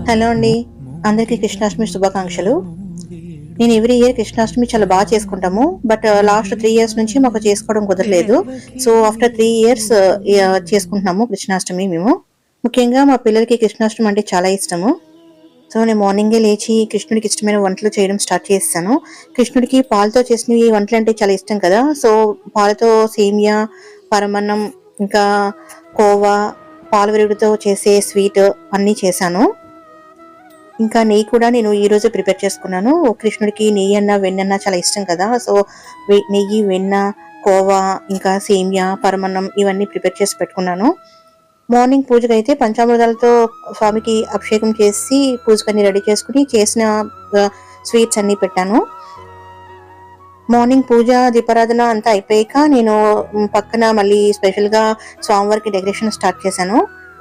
Hello అండి, అందరికీ కృష్ణాష్టమి శుభాకాంక్షలు. నేను ఎవ్రీ ఇయర్ కృష్ణాష్టమి చాలా బాగా చేసుకుంటాము. బట్ లాస్ట్ 3 years నుంచి మాకు చేసుకోవడం కుదరలేదు. సో ఆఫ్టర్ 3 years చేసుకుంటున్నాము కృష్ణాష్టమి మేము. ముఖ్యంగా మా పిల్లలకి కృష్ణాష్టమి అంటే చాలా ఇష్టము. సో నేను మార్నింగే లేచి కృష్ణుడికి ఇష్టమైన వంటలు చేయడం స్టార్ట్ చేస్తాను. కృష్ణుడికి పాలతో చేసినవి వంటలు అంటే చాలా ఇష్టం కదా. సో పాలతో సేమియా, పరమన్నం, ఇంకా కోవా, పాలవిరుగుతో చేసే స్వీట్ అన్నీ చేశాను. ఇంకా నెయ్యి కూడా నేను ఈరోజు ప్రిపేర్ చేసుకున్నాను. కృష్ణుడికి నెయ్యి అన్న వెన్న చాలా ఇష్టం కదా. సో నెయ్యి, వెన్న, కోవా, ఇంకా సేమియా, పరమన్నం ఇవన్నీ ప్రిపేర్ చేసి పెట్టుకున్నాను. మార్నింగ్ పూజకి అయితే పంచామృతాలతో స్వామికి అభిషేకం చేసి పూజకన్నీ రెడీ చేసుకుని చేసిన స్వీట్స్ అన్నీ పెట్టాను. మార్నింగ్ పూజ దీపారాధన అంతా అయిపోయాక నేను పక్కన మళ్ళీ స్పెషల్గా స్వామివారికి డెకరేషన్ స్టార్ట్ చేశాను.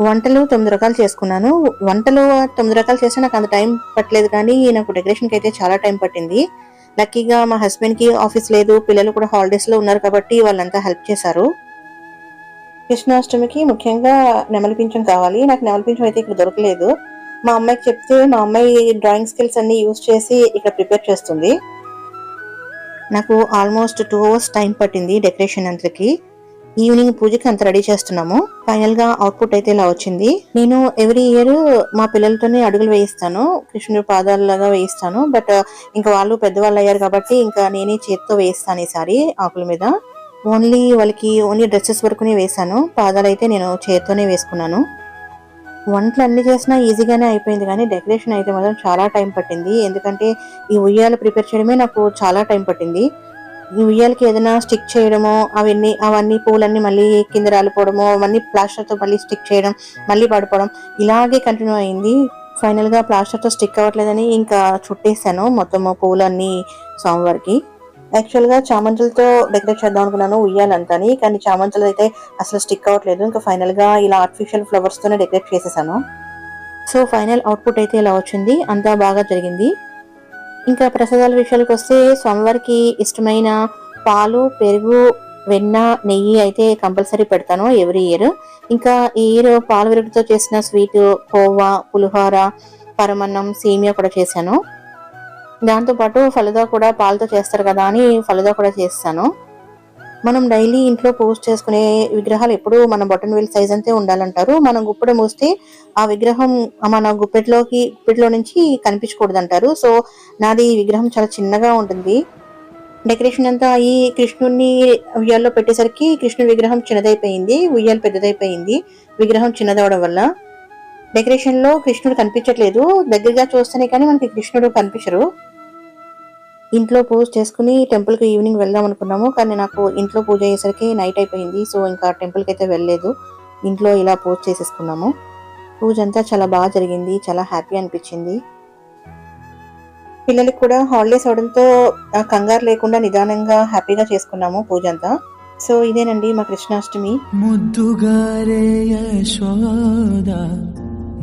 వంటలు 9 రకాలు చేసుకున్నాను. వంటలు 9 రకాలు చేస్తే నాకు అంత టైం పట్టలేదు, కానీ నాకు డెకరేషన్కి అయితే చాలా టైం పట్టింది. లక్కీగా మా హస్బెండ్కి ఆఫీస్ లేదు, పిల్లలు కూడా హాలిడేస్లో ఉన్నారు కాబట్టి వాళ్ళంతా హెల్ప్ చేశారు. కృష్ణాష్టమికి ముఖ్యంగా నెమలి పింఛం కావాలి. నాకు నెమలి పింఛం అయితే ఇక్కడ దొరకలేదు. మా అమ్మాయికి చెప్తే మా అమ్మాయి డ్రాయింగ్ స్కిల్స్ అన్ని యూజ్ చేసి ఇక్కడ ప్రిపేర్ చేస్తుంది. నాకు ఆల్మోస్ట్ 2 hours టైం పట్టింది డెకరేషన్ అంతకి. ఈవినింగ్ పూజకి అంత రెడీ చేస్తున్నాము. ఫైనల్ గా అవుట్పుట్ అయితే ఇలా వచ్చింది. నేను ఎవ్రీ ఇయర్ మా పిల్లలతోనే అడుగులు వేయిస్తాను, కృష్ణుడి పాదాలలాగా వేయిస్తాను. బట్ ఇంకా వాళ్ళు పెద్దవాళ్ళు అయ్యారు కాబట్టి ఇంకా నేనే చేతితో వేయిస్తాను ఈసారి ఆకుల మీద. వాళ్ళకి ఓన్లీ డ్రెస్సెస్ వరకునే వేసాను, పాదాలు అయితే నేను చేతితోనే వేసుకున్నాను. వంటలు అన్ని చేసినా ఈజీగానే అయిపోయింది, కానీ డెకరేషన్ అయితే మాత్రం చాలా టైం పట్టింది. ఎందుకంటే ఈ ఉయ్యాలు ప్రిపేర్ చేయడమే నాకు చాలా టైం పట్టింది. ఈ ఉయ్యాలకి ఏదైనా స్టిక్ చేయడమో, అవన్నీ పూలన్నీ మళ్ళీ కింద రాలిపోవడమో, అవన్నీ ప్లాస్టర్తో మళ్ళీ స్టిక్ చేయడం, మళ్ళీ పడిపోవడం, ఇలాగే కంటిన్యూ అయింది. ఫైనల్గా ప్లాస్టర్తో స్టిక్ అవ్వట్లేదని ఇంకా చుట్టేసాను మొత్తం పూలన్నీ స్వామివారికి. యాక్చువల్గా చామంతులతో డెకరేట్ చేద్దాం అనుకున్నాను ఉయ్యాలంతాని, కానీ చామంతులు అయితే అసలు స్టిక్ అవ్వట్లేదు. ఇంకా ఫైనల్గా ఇలా ఆర్టిఫిషియల్ ఫ్లవర్స్తోనే డెకరేట్ చేసేసాను. సో ఫైనల్ అవుట్పుట్ అయితే ఇలా వచ్చింది. అంతా బాగా జరిగింది. ఇంకా ప్రసాదాల విషయాలకు వస్తే స్వామివారికి ఇష్టమైన పాలు, పెరుగు, వెన్న, నెయ్యి అయితే కంపల్సరీ పెడతాను ఎవ్రీ ఇయర్. ఇంకా ఈ ఇయర్ పాలు విరుగుతో చేసిన స్వీట్, కోవా, పులిహోర, పరమన్నం, సేమియా కూడా చేశాను. దాంతోపాటు ఫలదా కూడా పాలతో చేస్తారు కదా అని ఫలదా కూడా చేస్తాను. మనం డైలీ ఇంట్లో పూజ చేసుకునే విగ్రహాలు ఎప్పుడు మన బొటన్ వేల్ సైజ్ అంతే ఉండాలంటారు. మనం గుప్పెడ మూస్తే ఆ విగ్రహం మన గుప్పెట్లో నుంచి కనిపించకూడదు అంటారు. సో నాది విగ్రహం చాలా చిన్నగా ఉంటుంది. డెకరేషన్ అంతా అయ్యి కృష్ణుడిని ఉయ్యాల్లో పెట్టేసరికి కృష్ణుడి విగ్రహం చిన్నదైపోయింది, ఉయ్యాలు పెద్దదైపోయింది. విగ్రహం చిన్నదవడం వల్ల డెకరేషన్ లో కృష్ణుడు కనిపించట్లేదు. దగ్గరగా చూస్తేనే కానీ మనకి కృష్ణుడు కనిపించరు. ఇంట్లో పూజ చేసుకుని టెంపుల్కి ఈవినింగ్ వెళ్దాం అనుకున్నాము, కానీ నాకు ఇంట్లో పూజ అయ్యేసరికి నైట్ అయిపోయింది. సో ఇంకా టెంపుల్కి అయితే వెళ్ళలేదు, ఇంట్లో ఇలా పూజ చేసేసుకున్నాము. పూజ అంతా చాలా బాగా జరిగింది, చాలా హ్యాపీ అనిపించింది. పిల్లలకి కూడా హాలిడేస్ అవడంతో కంగారు లేకుండా నిదానంగా హ్యాపీగా చేసుకున్నాము పూజ అంతా. సో ఇదేనండి మా కృష్ణాష్టమి. ముద్దుగారే యశోద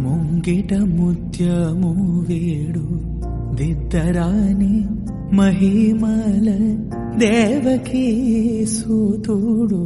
ముంగిట ముత్యము వేడు దిద్దరాని మహిమల దేవకీ సూతుడు.